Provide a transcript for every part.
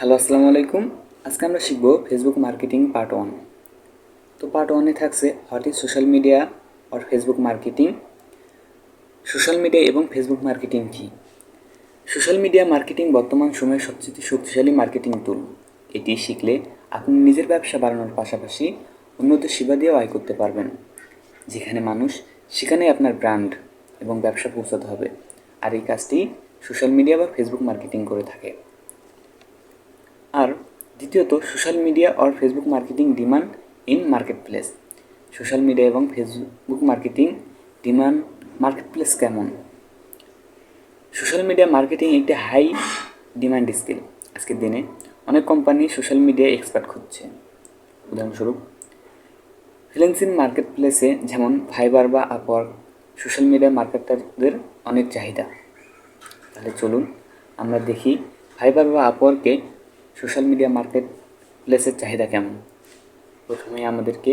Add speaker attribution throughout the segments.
Speaker 1: Hello, আসসালামু আলাইকুম। আজকে আমরা শিখব ফেসবুক মার্কেটিং পার্ট 1। তো পার্ট 1-এ থাকছে what is social media or Facebook marketing. Social media এবং ফেসবুক মার্কেটিং কী? সোশ্যাল মিডিয়া মার্কেটিং বর্তমান সময়ের সবচেয়ে শক্তিশালী মার্কেটিং টুল। এটি শিখলে আপনি নিজের ব্যবসা বাড়ানোর পাশাপাশি অন্যদের সেবা দিয়েও আয় করতে পারবেন। যেখানে মানুষ, সেখানেই আপনার ব্র্যান্ড এবং ব্যবসা পৌঁছাতে হবে। আর এই কাজটি সোশ্যাল মিডিয়া বা ফেসবুক মার্কেটিং করে থাকে। আর দ্বিতীয়ত, social media or Facebook marketing demand in market place. Social media এবং Facebook marketing demand market place কেমন? সোশ্যাল মিডিয়া মার্কেটিং একটি হাই ডিমান্ড স্কিল। আজকের দিনে অনেক কোম্পানি সোশ্যাল মিডিয়া এক্সপার্ট খুঁজছে। উদাহরণস্বরূপ, ফ্রিল্যান্সিং মার্কেট প্লেসে যেমন ফাইবার বা আপওয়ার্ক, সোশ্যাল মিডিয়া মার্কেটারদের অনেক চাহিদা। তাহলে চলুন আমরা দেখি ফাইবার বা আপওয়ার্কে সোশ্যাল মিডিয়া মার্কেট প্লেসের চাহিদা কেমন। প্রথমে আমাদেরকে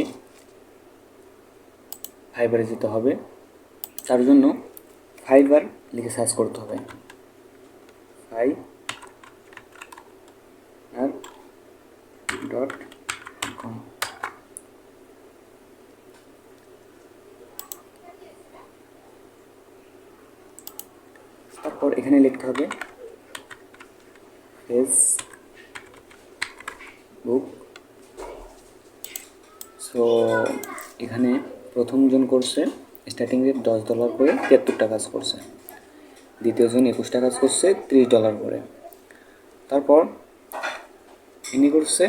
Speaker 1: ফাইবারে যেতে হবে। তার জন্য ফাইবার লিখে সার্চ করতে হবে। fiverr.com। তারপর এখানে লিখতে হবে ফেসবুক। সো এখানে প্রথমজন করছে স্টার্টিং রেট $10 করে 73টা কাজ করছে। দ্বিতীয়জন 21টা কাজ করছে $30 করে। তারপর ইনি করছে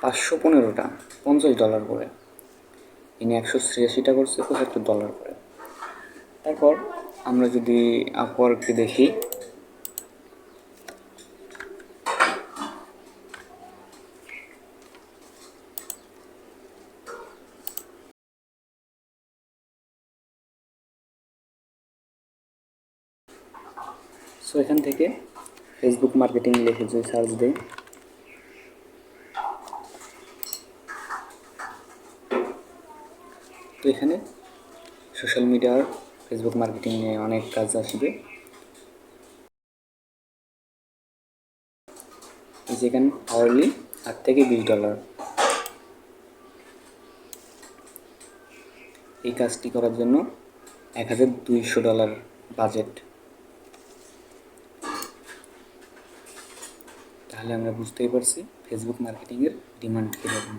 Speaker 1: 515টা $50 করে। ইনি 186টা করছে $75 করে। তারপর আমরা যদি আপওয়ার্ককে দেখি, সো এখান থেকে ফেসবুক মার্কেটিং লিখে যদি সার্চ দেই, তো এখানে সোশ্যাল মিডিয়ার ফেসবুক মার্কেটিং নিয়ে অনেক কাজ আসবে। যেখানে আওয়ারলি $8 থেকে $20। এই কাজটি করার জন্য $1200 বাজেট। তাহলে আমরা বুঝতেই পারছি ফেসবুক মার্কেটিংয়ের ডিমান্ড কীরকম।